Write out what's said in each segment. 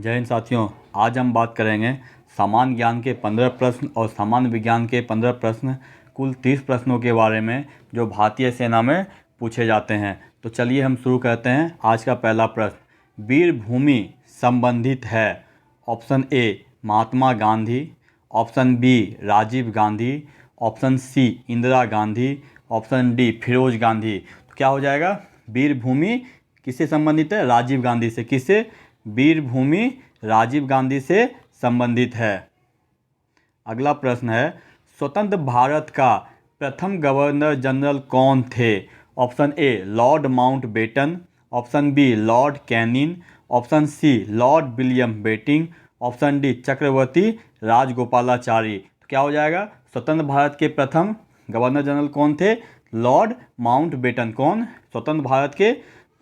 जय हिंद साथियों। आज हम बात करेंगे सामान्य ज्ञान के 15 प्रश्न और सामान्य विज्ञान के 15 प्रश्न, कुल 30 प्रश्नों के बारे में जो भारतीय सेना में पूछे जाते हैं। तो चलिए हम शुरू करते हैं। आज का पहला प्रश्न, वीरभूमि संबंधित है। Option A Mahatma Gandhi, option B Rajiv Gandhi, option C Indira Gandhi, option D Firoz Gandhi. तो क्या हो जाएगा? वीरभूमि किससे संबंधित है? राजीव गांधी से। किससे? वीरभूमि राजीव गांधी से संबंधित है। अगला प्रश्न है, स्वतंत्र भारत का प्रथम गवर्नर जनरल कौन थे? Option A Lord Mountbatten, option B Lord Canning, option C Lord William Bentinck, option D Chakravarti Rajagopalachari. तो क्या हो जाएगा? स्वतंत्र भारत के प्रथम गवर्नर जनरल कौन थे? Lord Mountbatten. कौन? स्वतंत्र भारत के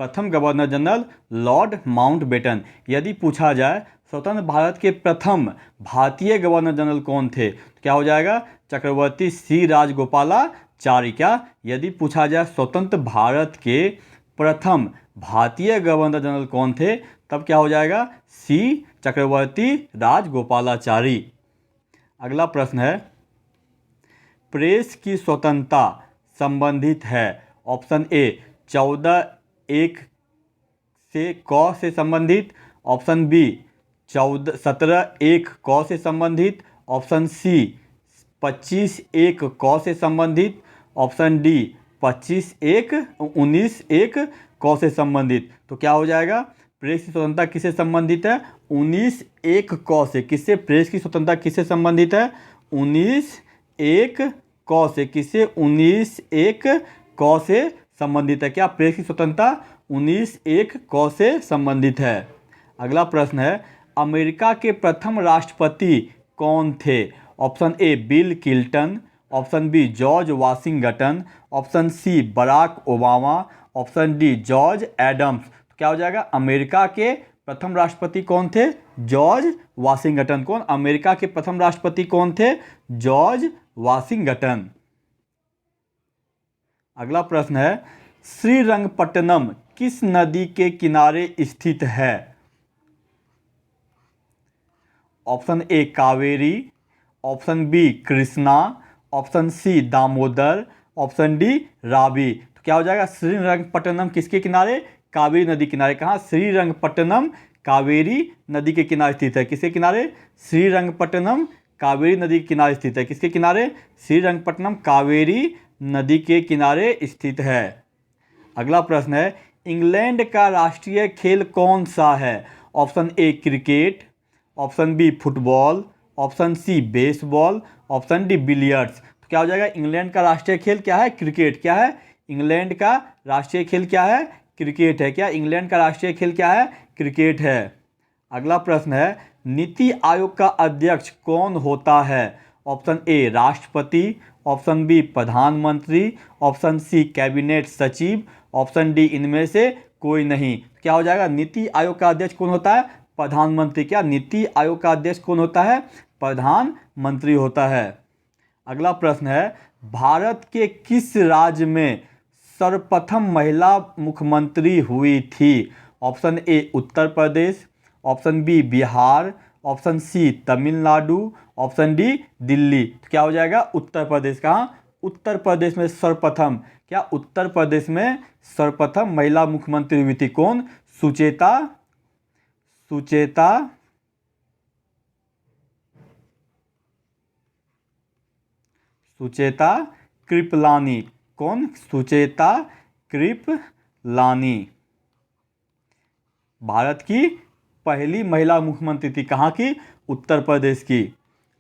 प्रथम गवर्नर जनरल लॉर्ड माउंटबेटन। यदि पूछा जाए स्वतंत्र भारत के प्रथम भारतीय गवर्नर जनरल कौन थे, तो क्या हो जाएगा? चक्रवर्ती सी राजगोपालाचारी। क्या? यदि पूछा जाए स्वतंत्र भारत के प्रथम भारतीय गवर्नर जनरल कौन थे, तब क्या हो जाएगा? सी चक्रवर्ती राजगोपालाचारी। अगला प्रश्न है, प्रेस की स्वतंत्रता संबंधित है। ऑप्शन ए 14(1) से क से संबंधित, ऑप्शन बी 17(1) क से संबंधित, ऑप्शन सी 25(1) क से संबंधित, ऑप्शन डी 19(1) क से संबंधित। तो क्या हो जाएगा? प्रेस की स्वतंत्रता किससे संबंधित है? 19(1) क से। किससे? प्रेस की स्वतंत्रता किससे संबंधित है? 19(1) क से। किससे? 19(1) क से संबंधित है। क्या? प्रेस की स्वतंत्रता 19(1) क से संबंधित है। अगला प्रश्न है, अमेरिका के प्रथम राष्ट्रपति कौन थे? Option A Bill Clinton, option B George Washington, option C Barack Obama, option D George Adams. तो क्या हो जाएगा? अमेरिका के प्रथम राष्ट्रपति कौन थे? George Washington. कौन? अमेरिका के प्रथम राष्ट्रपति कौन थे? George Washington. अगला प्रश्न है, श्रीरंगपट्टनम किस नदी के किनारे स्थित है? Option A Kaveri, option B Krishna, option C Damodar, option D Ravi. तो क्या हो जाएगा? श्रीरंगपट्टनम किसके किनारे? कावेरी नदी किनारे। कहाँ? श्रीरंगपट्टनम कावेरी नदी के किनारे स्थित है। किसके किनारे? श्रीरंगपट्टनम कावेरी नदी के किनारे स्थित है। किसके किनारे? श्रीरंगपट्टनम कावेरी नदी के किनारे स्थित है। अगला प्रश्न है, इंग्लैंड का राष्ट्रीय खेल कौन सा है? Option A cricket, option B football, option C baseball, option D billiards. तो क्या हो जाएगा? इंग्लैंड का राष्ट्रीय खेल क्या है? क्रिकेट। क्या है? इंग्लैंड का राष्ट्रीय खेल क्या है? क्रिकेट है। क्या? इंग्लैंड का राष्ट्रीय खेल क्या है? क्रिकेट है। अगला प्रश्न है, नीति आयोग का अध्यक्ष कौन होता है? ऑप्शन ए राष्ट्रपति, ऑप्शन बी प्रधानमंत्री, ऑप्शन सी कैबिनेट सचिव, ऑप्शन डी इनमें से कोई नहीं। क्या हो जाएगा? नीति आयोग का अध्यक्ष कौन होता है? प्रधानमंत्री। क्या? नीति आयोग का अध्यक्ष कौन होता है? प्रधानमंत्री होता है। अगला प्रश्न है, भारत के किस राज्य में सर्वप्रथम महिला मुख्यमंत्री हुई थी? Option A Uttar Pradesh, option B Bihar, option C Tamil Nadu, option D Delhi. तो क्या हो जाएगा? उत्तर प्रदेश। कहाँ? उत्तर प्रदेश में सर्वप्रथम। क्या? उत्तर प्रदेश में सर्वप्रथम महिला मुख्यमंत्री हुई थी। कौन? सुचेता कृपलानी। कौन? सुचेता कृपलानी भारत की पहली महिला मुख्यमंत्री थी। कहाँ की? उत्तर प्रदेश की।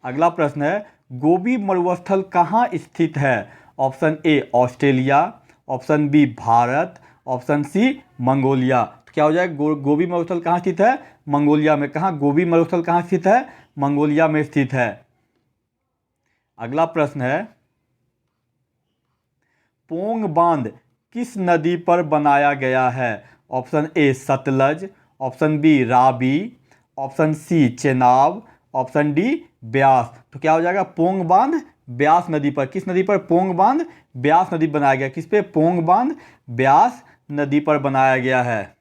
अगला प्रश्न है, गोबी मरुस्थल कहाँ स्थित है? Option A Australia, option B Bharat, option C Mongolia. तो क्या हो जाएगा? गोबी मरुस्थल कहाँ स्थित है? मंगोलिया में। कहाँ? गोबी मरुस्थल कहाँ स्थित है? मंगोलिया में स्थित है। अगला प्रश्न है, पोंग बांध किस नदी पर बनाया गया है? Option A Sutlej, option B Ravi, option C Chenab, option D Beas. तो क्या हो जाएगा? पोंग बांध ब्यास नदी पर। किस नदी पर? पोंग बांध ब्यास नदी बनाया गया। किस पे? पोंग बांध ब्यास नदी पर बनाया गया है।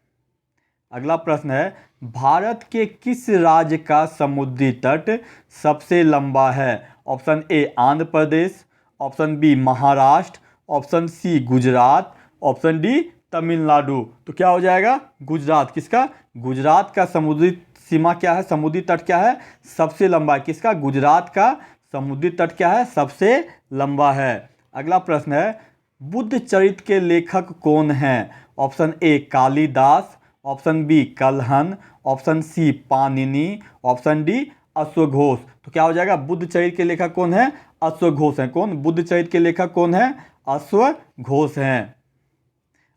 अगला प्रश्न है, भारत के किस राज्य का समुद्री तट सबसे लंबा है? Option A Andhra Pradesh, option B Maharashtra, option C Gujarat, option D Tamil Nadu. तो क्या हो जाएगा? गुजरात। किसका? गुजरात का समुद्री सीमा क्या है? समुद्री तट क्या है? सबसे लंबा है। किसका? गुजरात का समुद्री तट क्या है? सबसे लंबा है। अगला प्रश्न है, बुद्ध चरित्र के लेखक कौन हैं? Option A Kalidas, option B Kalhan, option C Panini, option D अश्वघोष। तो क्या हो जाएगा? बुद्ध चरित्र के लेखक कौन है? अश्वघोष हैं। कौन? बुद्ध चरित्र के लेखक कौन है? अश्वघोष हैं।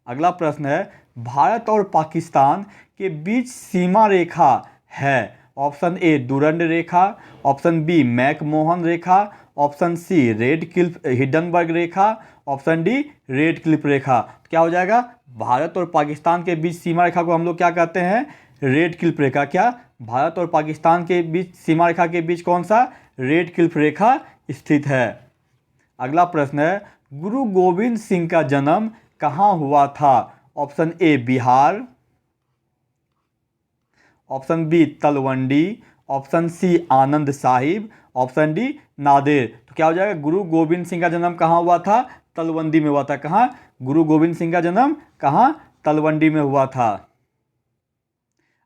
अगला प्रश्न है, भारत और पाकिस्तान के बीच सीमा रेखा है? ऑप्शन ए डुरंड रेखा, ऑप्शन बी मैकमोहन रेखा, option C Radcliffe Hindenburg रेखा, ऑप्शन डी रेड क्लिफ रेखा। क्या हो जाएगा? भारत और पाकिस्तान के बीच सीमा रेखा को हम लोग क्या कहते हैं? रेड क्लिफ रेखा। क्या? भारत और पाकिस्तान के बीच सीमा रेखा के बीच कौन सा? रेड क्लिफ रेखा स्थित है। अगला प्रश्न है, गुरु गोविंद सिंह का जन्म कहाँ हुआ था? Option A Bihar, option B Talwandi, option C Anand Sahib, option D Nader. तो क्या हो जाएगा? गुरु गोविंद सिंह का जन्म कहाँ हुआ था? तलवंडी में हुआ था। कहाँ? गुरु गोविंद सिंह का जन्म कहाँ? तलवंडी में हुआ था।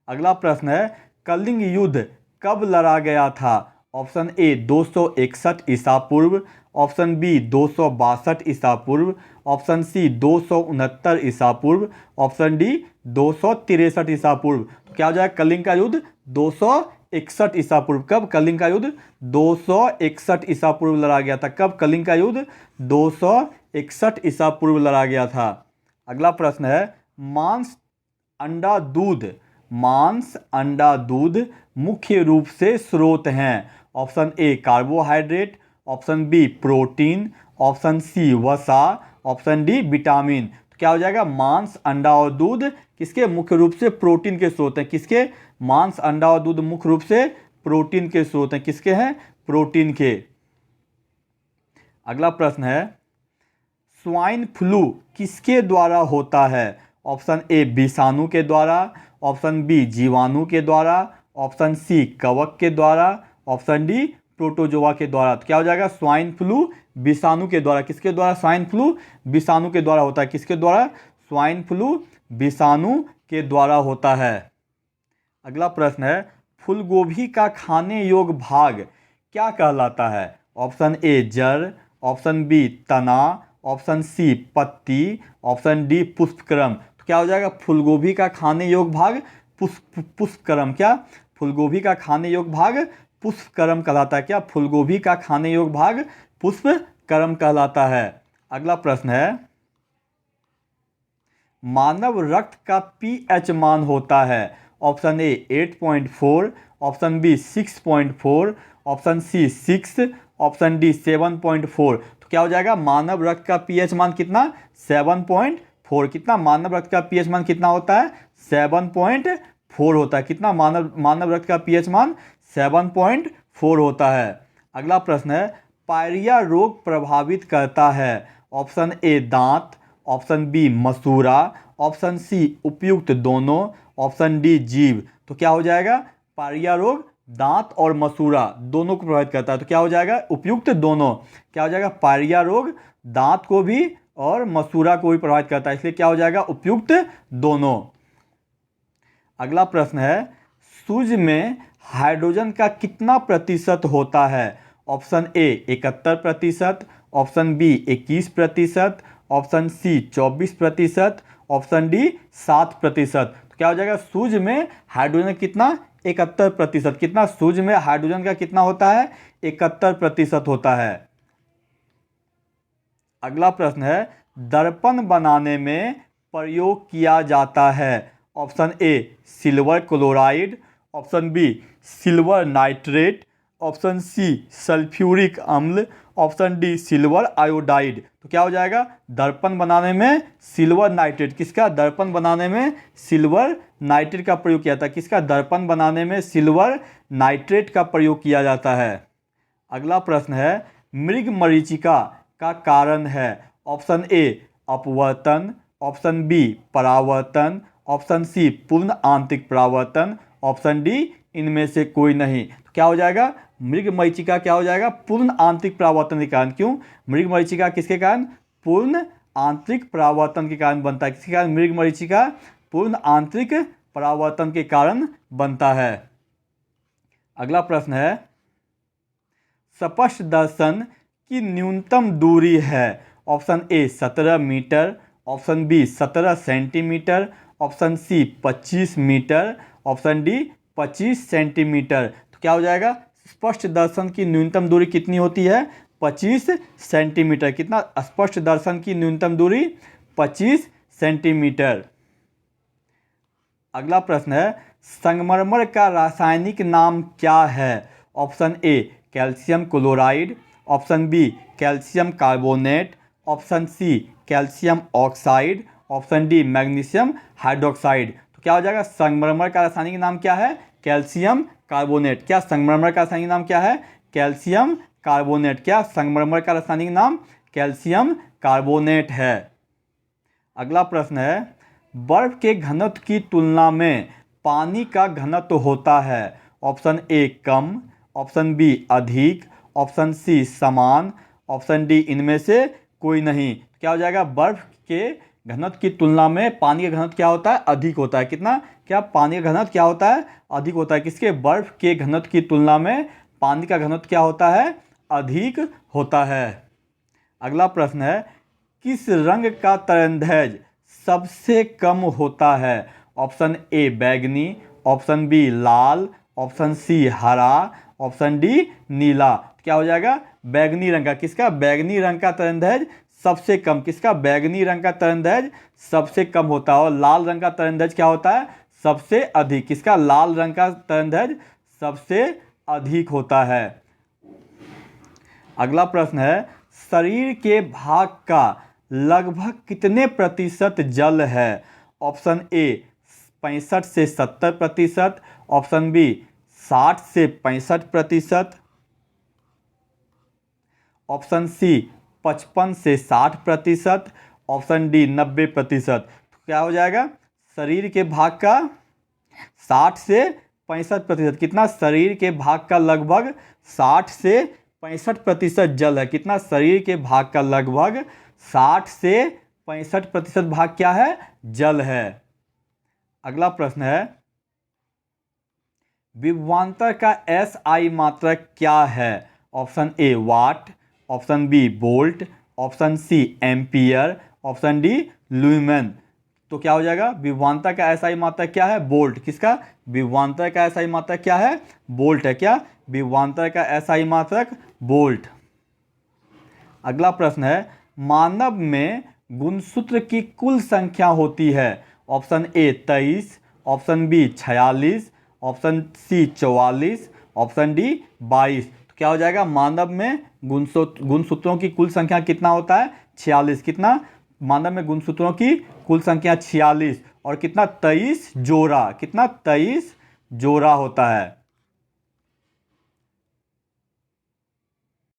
अगला प्रश्न है, कलिंग युद्ध कब लड़ा गया था? ऑप्शन ए 261 ईसा पूर्व, ऑप्शन बी 262 ईसा पूर्व, ऑप्शन सी 269 ईसा पूर्व, ऑप्शन डी 263 ईसा पूर्व। तो क्या हो जाएगा? कलिंग का युद्ध 261 ईसा पूर्व। कब कलिंग का युद्ध? 261 ईसा पूर्व लड़ा गया था। कब कलिंग का युद्ध? 261 ईसा पूर्व लड़ा गया था। अगला प्रश्न है, मांस अंडा दूध मुख्य रूप से स्रोत हैं? Option A carbohydrate, option B protein, option C वसा, ऑप्शन डी विटामिन। तो क्या हो जाएगा? मांस अंडा और दूध किसके मुख्य रूप से प्रोटीन के स्रोत हैं? किसके? मांस अंडा और दूध मुख्य रूप से प्रोटीन के स्रोत हैं। किसके हैं? प्रोटीन के। अगला प्रश्न है, स्वाइन फ्लू किसके द्वारा होता है? ऑप्शन ए विषाणु के द्वारा, ऑप्शन बी जीवाणु के द्वारा, ऑप्शन सी कवक के द्वारा, ऑप्शन डी प्रोटोजोआ के द्वारा। तो क्या हो जाएगा? स्वाइन फ्लू विषाणु के द्वारा। किसके द्वारा? स्वाइन फ्लू विषाणु के द्वारा होता है। किसके द्वारा? स्वाइन फ्लू विषाणु के द्वारा होता है। अगला प्रश्न है, फूलगोभी का खाने योग्य भाग क्या कहलाता है? ऑप्शन ए जड़, ऑप्शन बी तना, ऑप्शन सी पत्ती, ऑप्शन डी पुष्पक्रम। तो क्या हो जाएगा? फूलगोभी का खाने योग्य भाग पुष्पक्रम। क्या? फूलगोभी का खाने योग्य भाग पुष्पक्रम कहलाता है। क्या? फूलगोभी का खाने योग्य भाग पुष्पक्रम कहलाता है। अगला प्रश्न है, मानव रक्त का पीएच मान होता है? Option A 8.4, option B 6.4, option C 6, option D 7.4। तो क्या हो जाएगा? मानव रक्त का पीएच मान कितना? 7.4। कितना? मानव रक्त का पीएच मान कितना होता है? 7.4 होता है। कितना? मानव रक्त का पीएच मान 7.4 होता है। अगला प्रश्न है, पायरिया रोग प्रभावित करता है? ऑप्शन ए दांत, ऑप्शन बी मसूड़ा, ऑप्शन सी उपयुक्त दोनों, ऑप्शन डी जीभ। तो क्या हो जाएगा? पायरिया रोग दांत और मसूड़ा दोनों को प्रभावित करता है। तो क्या हो जाएगा? उपयुक्त दोनों। क्या हो जाएगा? पायरिया रोग दांत को भी और मसूड़ा को भी प्रभावित करता है, इसलिए क्या हो जाएगा? उपयुक्त दोनों। अगला प्रश्न है, सूर्य में हाइड्रोजन का कितना प्रतिशत होता है? Option A 71%, option B 21%, option C 24%, option D 7%। तो क्या हो जाएगा? सूर्य में हाइड्रोजन कितना? 71%। कितना? सूर्य में हाइड्रोजन का कितना होता है? 71% होता है। अगला प्रश्न है, दर्पण बनाने में प्रयोग किया जाता है? Option A silver chloride, option B silver nitrate, option C sulphuric अम्ल, ऑप्शन डी सिल्वर आयोडाइड। तो क्या हो जाएगा? दर्पण बनाने में सिल्वर नाइट्रेट। किसका? दर्पण बनाने में सिल्वर नाइट्रेट का प्रयोग किया जाता है। किसका? दर्पण बनाने में सिल्वर नाइट्रेट का प्रयोग किया जाता है। अगला प्रश्न है, मृग मरीचिका का कारण है? ऑप्शन ए अपवर्तन, ऑप्शन बी परावर्तन, ऑप्शन सी पूर्ण आंतरिक परावर्तन, ऑप्शन डी इनमें से कोई नहीं। तो क्या हो जाएगा, मृगमरीचिका क्या हो जाएगा, पूर्ण आंतरिक परावर्तन के कारण। क्यों, मृगमरीचिका किसके कारण, पूर्ण आंतरिक परावर्तन के कारण बनता है। किसके कारण, मृगमरीचिका पूर्ण आंतरिक परावर्तन के कारण बनता है। अगला प्रश्न है, स्पष्ट दर्शन की न्यूनतम दूरी है। Option A 17 metre, option B 17 centimetre, option C 25 metre, option D 25 centimetre. तो क्या हो जाएगा, स्पष्ट दर्शन की न्यूनतम दूरी कितनी होती है, 25 सेंटीमीटर। कितना, स्पष्ट दर्शन की न्यूनतम दूरी 25 सेंटीमीटर। अगला प्रश्न है, संगमरमर का रासायनिक नाम क्या है। Option A calcium chloride, option B calcium carbonate, option C calcium oxide, option D magnesium hydroxide. तो क्या हो जाएगा, संगमरमर का रासायनिक नाम क्या है, कैल्शियम कार्बोनेट। क्या संगमरमर का रासायनिक नाम क्या है, कैल्शियम कार्बोनेट। क्या संगमरमर का रासायनिक नाम कैल्शियम कार्बोनेट है। अगला प्रश्न है, बर्फ के घनत्व की तुलना में पानी का घनत्व होता है। ऑप्शन ए कम, ऑप्शन बी अधिक, ऑप्शन सी समान, ऑप्शन डी इनमें से कोई नहीं। क्या हो जाएगा, बर्फ के घनत्व की तुलना में पानी का घनत्व क्या होता है, अधिक होता है। कितना, क्या पानी का घनत्व क्या होता है, अधिक होता है। किसके, बर्फ के घनत्व की तुलना में पानी का घनत्व क्या होता है, अधिक होता है। अगला प्रश्न है, किस रंग का तरंगदैर्घ्य सबसे कम होता है। ऑप्शन ए बैगनी, ऑप्शन बी लाल, ऑप्शन सी हरा, ऑप्शन डी नीला। क्या हो जाएगा, बैगनी रंग का। किसका, बैगनी रंग का तरंगदैर्घ्य सबसे कम। किसका, बैगनी रंग का तरंगदैर्घ्य सबसे कम होता है। और लाल रंग का तरंगदैर्घ्य क्या होता है, सबसे अधिक। किसका, लाल रंग का तरंगदैर्घ्य सबसे अधिक होता है। अगला प्रश्न है, शरीर के भाग का लगभग कितने प्रतिशत जल है। ऑप्शन ए 65 से 70%, ऑप्शन बी 60 से 65%, ऑप्शन सी 55 से 60%, ऑप्शन डी 90%। तो क्या हो जाएगा, शरीर के भाग का 60 से 65%। कितना, शरीर के भाग का लगभग 60 से 65% जल है। कितना, शरीर के भाग का लगभग 60 से 65% भाग क्या है, जल है। अगला प्रश्न है, विभवांतर का एसआई मात्रक क्या है। Option A watt, option B volt, option C ampere, option D lumen. तो क्या हो जाएगा, विभवांतर का एसआई मात्रक क्या है, वोल्ट। किसका, विभवांतर का एसआई मात्रक क्या है, वोल्ट है। क्या, विभवांतर का एसआई मात्रक वोल्ट। अगला प्रश्न है, मानव में गुणसूत्र की कुल संख्या होती है। Option A 23, option B 46, option C 44, option D 22। तो क्या हो जाएगा, मानव में गुणसूत्रों की कुल संख्या कितना होता है, 46। कितना, मानव में गुणसूत्रों की कुल संख्या 46 और कितना, 23 जोड़ा। कितना, 23 जोड़ा होता है।